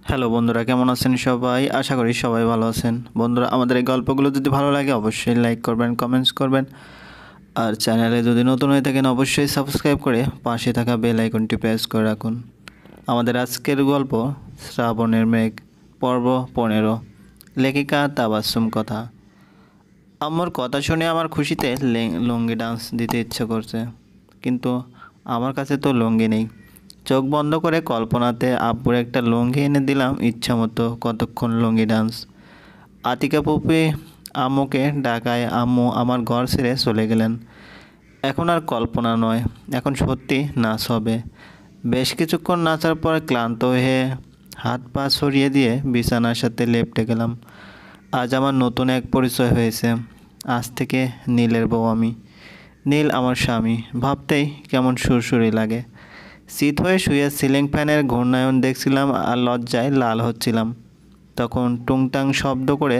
Hello বন্ধুরা, কেমন আছেন সবাই? আশা করি সবাই ভালো আছেন। বন্ধুরা, আমাদের এই গল্পগুলো যদি ভালো লাগে অবশ্যই লাইক করবেন, কমেন্টস করবেন। আর চ্যানেলে যদি নতুন হয়ে থাকেন অবশ্যই সাবস্ক্রাইব করে পাশে থাকা বেল আইকনটি প্রেস করে রাখুন। আমাদের আজকের গল্প শ্রাবণের মেঘ, পর্ব 15। লেখিকা তাবাসসুম কথা। আম্মুর কথা শুনে আমার খুশিতে লুঙ্গি ডান্স দিতে ইচ্ছে করছে, কিন্তু আমার কাছে তো লুঙ্গি নেই। চোখ বন্ধ করে কল্পনাতে আব্বুর একটা লুঙ্গি এনে দিলাম ইচ্ছা মতো। কতক্ষণ লুঙ্গি ডান্স। আতিকা পুপি আম্মুকে ডাকায় আম্মু আমার ঘর ছেড়ে চলে গেলেন। এখন আর কল্পনা নয়, এখন সত্যি নাচ হবে। বেশ কিছুক্ষণ নাচার পর ক্লান্ত হয়ে হাত পা ছড়িয়ে দিয়ে বিছানার সাথে লেপ্টে গেলাম। আজ আমার নতুন এক পরিচয় হয়েছে। আজ থেকে নীলের বউ আমি। নীল আমার স্বামী। ভাবতেই কেমন সুরসুরি লাগে। শীত হয়ে শুয়ে সিলিং ফ্যানের ঘূর্ণায়ন দেখছিলাম আর লজ্জায় লাল হচ্ছিলাম। তখন টুংটাং শব্দ করে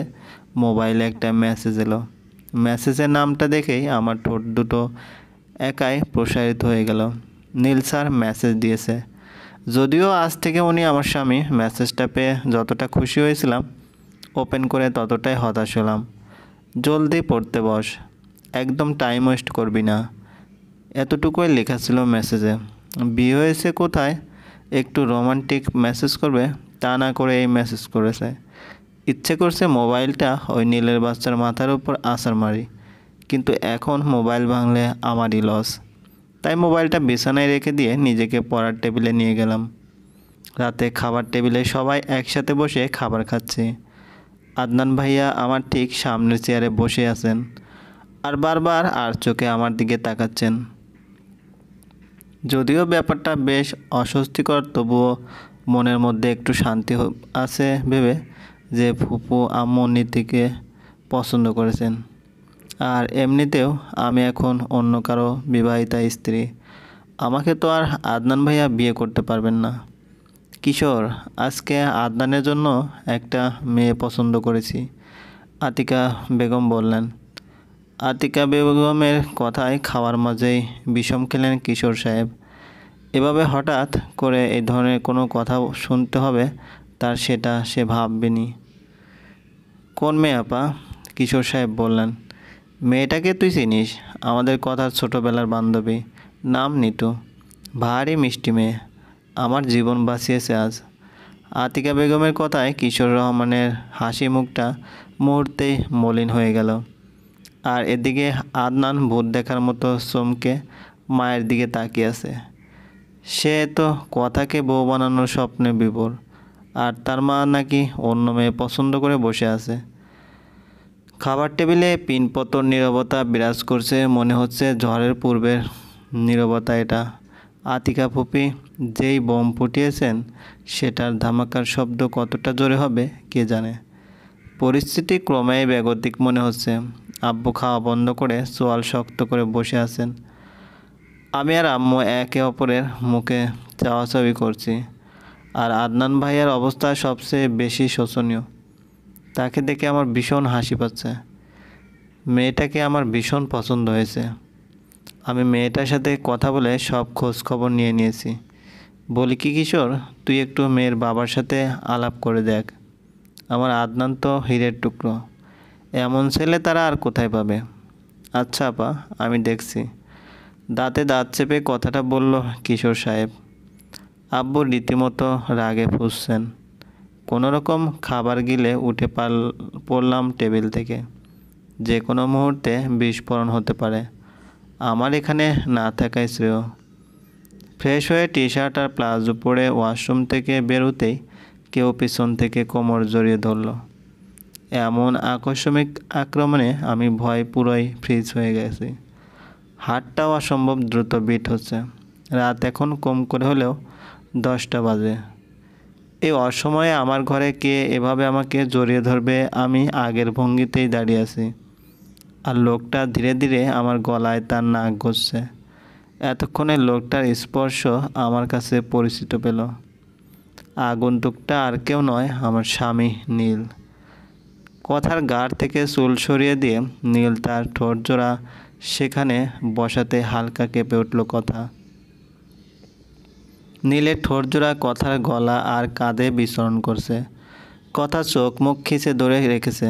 মোবাইলে একটা মেসেজ এলো। মেসেজের নামটা দেখেই আমার ঠোঁট দুটো একাই প্রসারিত হয়ে গেল। নীল স্যার মেসেজ দিয়েছে। যদিও আজ থেকে উনি আমার স্বামী, মেসেজটা পেয়ে যতটা খুশি হয়েছিলাম ওপেন করে ততটাই হতাশ হলাম। জলদি পড়তে বস, একদম টাইম ওয়েস্ট করবি না, এতটুকুই লেখা ছিল মেসেজে। বিয়ে হয়েছে কোথায়, একটু রোমান্টিক মেসেজ করবে তা না করে এই মেসেজ করেছে। ইচ্ছে করছে মোবাইলটা ওই নীলের বাচ্চার মাথার উপর আছাড় মারি, কিন্তু এখন মোবাইল ভাঙলে আমারই লস। তাই মোবাইলটা বিছানায় রেখে দিয়ে নিজেকে পড়ার টেবিলে নিয়ে গেলাম। রাতে খাবার টেবিলে সবাই একসাথে বসে খাবার খাচ্ছি। আদনান ভাইয়া আমার ঠিক সামনের চেয়ারে বসে আছেন আর বারবার আর চোখে আমার দিকে তাকাচ্ছেন। যদিও ব্যাপারটা বেশ অস্বস্তিকর, তবুও মনের মধ্যে একটু শান্তি আছে ভেবে যে ফুপু আম্মু নীতিকে পছন্দ করেছেন। আর এমনিতেও আমি এখন অন্য কারো বিবাহিতা স্ত্রী। আমাকে তো আর আদনান ভাইয়া বিয়ে করতে পারবেন না। কিশোর, আজকে আদনানের জন্য একটা মেয়ে পছন্দ করেছি, আতিকা বেগম বললেন। আতিকা বেগমের কথায় খাওয়ার মাঝেই বিষম খেলেন কিশোর সাহেব। এভাবে হঠাৎ করে এই ধরনের কোনো কথা শুনতে হবে তার, সেটা সে ভাববেনি। কোন মেয়ে আপা? কিশোর সাহেব বললেন। মেয়েটাকে তুই চিনিস, আমাদের কথার ছোটোবেলার বান্ধবী, নাম নিতু। ভারী মিষ্টি মেয়ে, আমার জীবন বাঁচিয়েছে আজ। আতিকা বেগমের কথায় কিশোর রহমানের হাসি মুখটা মুহূর্তেই মলিন হয়ে গেল। আর এদিকে আদনান ভূত দেখার মতো চমকে মায়ের দিকে তাকিয়ে আছে। সে তো কথাকে বউ বানানোর স্বপ্নে বিভোর, আর তার মা নাকি অন্য মেয়ে পছন্দ করে বসে আছে। খাবার টেবিলে পিনপতর নীরবতা বিরাজ করছে, মনে হচ্ছে ঝড়ের পূর্বের নীরবতা এটা। আতিকা ফুপি যেই বোম ফুটিয়েছেন সেটার ধামাকার শব্দ কতটা জোরে হবে কে জানে। পরিস্থিতি ক্রমেই বেগতিক মনে হচ্ছে। আব্বু খাওয়া বন্ধ করে চোয়াল শক্ত করে বসে আছেন। আমি আর আম্মু একে অপরের মুখে চাওয়াচাওয়ি করছি। আর আদনান ভাইয়ার অবস্থা সবচেয়ে বেশি শোচনীয়। তাকে দেখে আমার ভীষণ হাসি পাচ্ছে। মেয়েটাকে আমার ভীষণ পছন্দ হয়েছে। আমি মেয়েটার সাথে কথা বলে সব খোঁজ খবর নিয়ে নিয়েছি। বলি কি কিশোর, তুই একটু মেয়ের বাবার সাথে আলাপ করে দেখ। আমার আদনান তো হীরের টুকরো, এমন ছেলে তারা আর কোথায় পাবে। আচ্ছা আপা, আমি দেখছি। দাঁতে দাঁত চেপে কথাটা বলল কিশোর সাহেব। আব্বু রীতিমতো রাগে ফুঁসছেন। কোনো রকম খাবার গিলে উঠে পড়লাম টেবিল থেকে। যে কোনো মুহূর্তে বিস্ফোরণ হতে পারে। আমার এখানে না থাকাই শ্রেয়। ফ্রেশ হয়ে টি শার্ট আর প্লাজো পরে ওয়াশরুম থেকে বেরোতেই কেউ পিছন থেকে কোমর জড়িয়ে ধরল। এমন আকস্মিক আক্রমণে আমি ভয় পুরোই ফ্রিজ হয়ে গেছি। হাতটাও অসম্ভব দ্রুত বিট হচ্ছে। রাত এখন কম করে হলেও 10টা বাজে। এই অসময়ে আমার ঘরে কে এভাবে আমাকে জড়িয়ে ধরবে? আমি আগের ভঙ্গিতেই দাঁড়িয়ে আছি, আর লোকটা ধীরে ধীরে আমার গলায় তার নাক ঘষছে। এতক্ষণে লোকটার স্পর্শ আমার কাছে পরিচিত পেল। আগন্তুকটা আর কেউ নয়, আমার স্বামী নীল। কথার গাঢ় থেকে চুল সরিয়ে দিয়ে নীল তার ঠোঁট জোড়া সেখানে বসাতে হালকা কেঁপে উঠল কথা। নীলের ঠোঁটজোড়া কথার গলা আর কাঁধে বিচরণ করছে। কথা চোখ মুখ খিচে ধরে রেখেছে,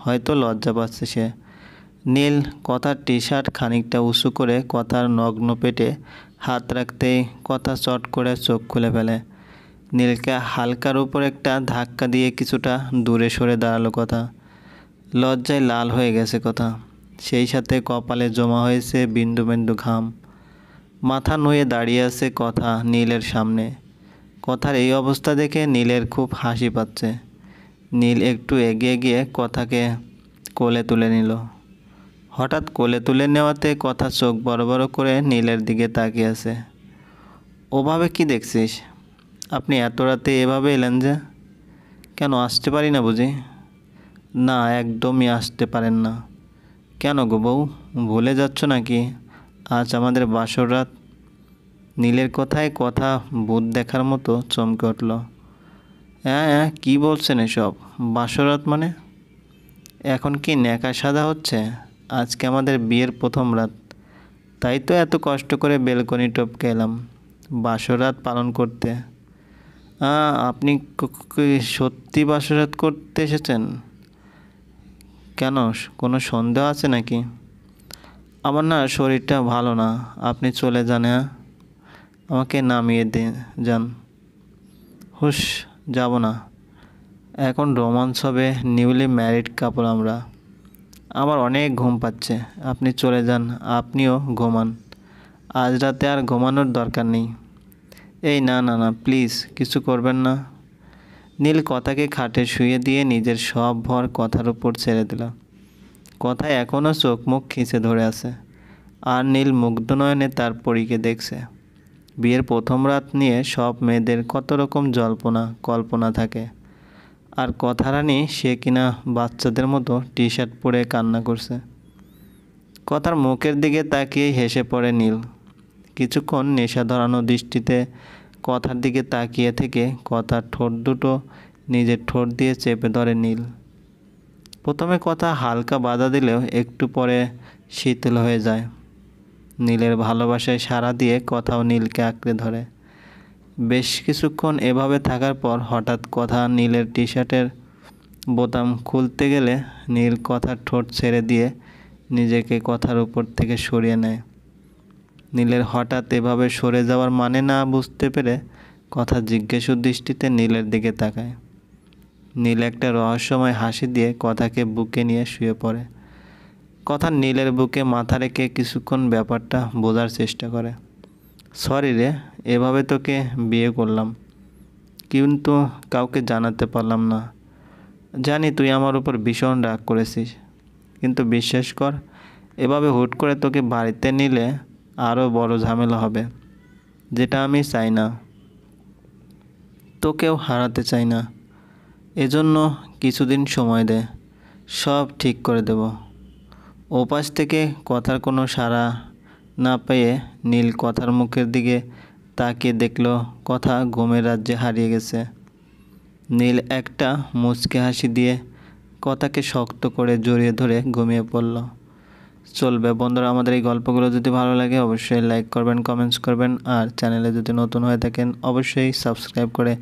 হয়তো লজ্জা পাচ্ছে সে। নীল কথার টি শার্ট খানিকটা উঁচু করে কথার নগ্ন পেটে হাত রাখতেই কথা চট করে চোখ খুলে ফেলে। নীলকে হালকার উপর একটা ধাক্কা দিয়ে কিছুটা দূরে সরে দাঁড়ালো কথা। লজ্জায় লাল হয়ে গেছে কথা, সেই সাথে কপালে জমা হয়েছে বিন্দু বিন্দু ঘাম। মাথা নুয়ে দাঁড়িয়ে আছে কথা নীলের সামনে। কথার এই অবস্থা দেখে নীলের খুব হাসি পাচ্ছে। নীল একটু এগিয়ে গিয়ে কথাকে কোলে তুলে নিল। হঠাৎ কোলে তুলে নেওয়াতে কথা চোখ বড় বড় করে নীলের দিকে তাকিয়ে আছে। ওভাবে কি দেখছিস? আপনি এত রাতে এভাবে এলেন যে? কেন আসতে পারি না বুঝি? না, একদমই আসতে পারেন না। কেন গো বউ, ভুলে যাচ্ছ নাকি আজ আমাদের বাসর রাত? নীলের কথায় কথা ভূত দেখার মতো চমকে উঠল। হ্যাঁ হ্যাঁ, কী বলছেন এসব? বাসর রাত মানে? এখন কি ন্যাকা সাদা হচ্ছে? আজকে আমাদের বিয়ের প্রথম রাত, তাই তো এত কষ্ট করে বেলকনি টপকে এলাম বাসর রাত পালন করতে। আপনি কি সত্যি বাসর রাত করতে এসেছেন? কেন, কোনো সন্দেহ আছে নাকি? আমার না শরীরটা ভালো না, আপনি চলে যান। হ্যাঁ, আমাকে নামিয়ে যান। হুস, যাব না। এখন রোমান্স হবে, নিউলি ম্যারিড কাপল আমরা। আমার অনেক ঘুম পাচ্ছে, আপনি চলে যান। আপনিও ঘুমান, আজ রাতে আর ঘুমানোর দরকার নেই। এই না না না, প্লিজ কিছু করবেন না। নীল কথাকে খাটে শুয়ে দিয়ে নিজের সব ভর কথার উপর ছেড়ে দিল। কথা এখনও চোখ মুখ খিঁচে ধরে আছে, আর নীল মুগ্ধ নয়নে তার পরীকে দেখছে। বিয়ের প্রথম রাত নিয়ে সব মেয়েদের কত রকম জল্পনা কল্পনা থাকে, আর কথারানি সে কিনা বাচ্চাদের মতো টি শার্ট পরে কান্না করছে। কথার মুখের দিকে তাকিয়েই হেসে পড়ে নীল। কিছুক্ষণ নেশা ধরানো দৃষ্টিতে কথার দিকে তাকিয়ে থেকে কথার ঠোঁট দুটো নিজের ঠোঁট দিয়ে চেপে ধরে নীল। প্রথমে কথা হালকা বাধা দিলেও একটু পরে শীতল হয়ে যায়। নীলের ভালোবাসায় সাড়া দিয়ে কথাও নীলকে আঁকড়ে ধরে। বেশ কিছুক্ষণ এভাবে থাকার পর হঠাৎ কথা নীলের টি শার্টের বোতাম খুলতে গেলে নীল কথার ঠোঁট ছেড়ে দিয়ে নিজেকে কথার উপর থেকে সরিয়ে নেয়। নীলের হঠাৎ এভাবে সরে যাওয়ার মানে না বুঝতে পেরে কথা জিজ্ঞাসু দৃষ্টিতে নীলের দিকে তাকায়। নীল একটা রহস্যময় হাসি দিয়ে কথাকে বুকে নিয়ে শুয়ে পড়ে। কথা নীলের বুকে মাথা রেখে কিছুক্ষণ ব্যাপারটা বোঝার চেষ্টা করে। সরি রে, এভাবে তোকে বিয়ে করলাম, কিন্তু কাউকে জানাতে পারলাম না। জানি তুই আমার উপর ভীষণ রাগ করেছিস, কিন্তু বিশ্বাস কর, এভাবে হুট করে তোকে বাড়িতে নিলে আরও বড় ঝামেলা হবে, যেটা আমি চাই না। তোকেও হারাতে চাই না। এজন্য কিছুদিন সময় দে, সব ঠিক করে দেব। ওপাশ থেকে কথার কোনো সাড়া না পেয়ে নীল কথার মুখের দিকে তাকিয়ে দেখল কথা ঘুমের রাজ্যে হারিয়ে গেছে। নীল একটা মুচকে হাসি দিয়ে কথাকে শক্ত করে জড়িয়ে ধরে ঘুমিয়ে পড়ল। চলবে বন্ধুরা, আমাদের এই গল্পগুলো যদি ভালো লাগে অবশ্যই লাইক করবেন, কমেন্টস করবেন, আর চ্যানেলে যদি নতুন হয়ে থাকেন অবশ্যই সাবস্ক্রাইব করে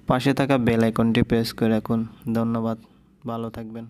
পাশে থাকা বেল আইকনটি প্রেস করে রাখুন। ধন্যবাদ, ভালো থাকবেন।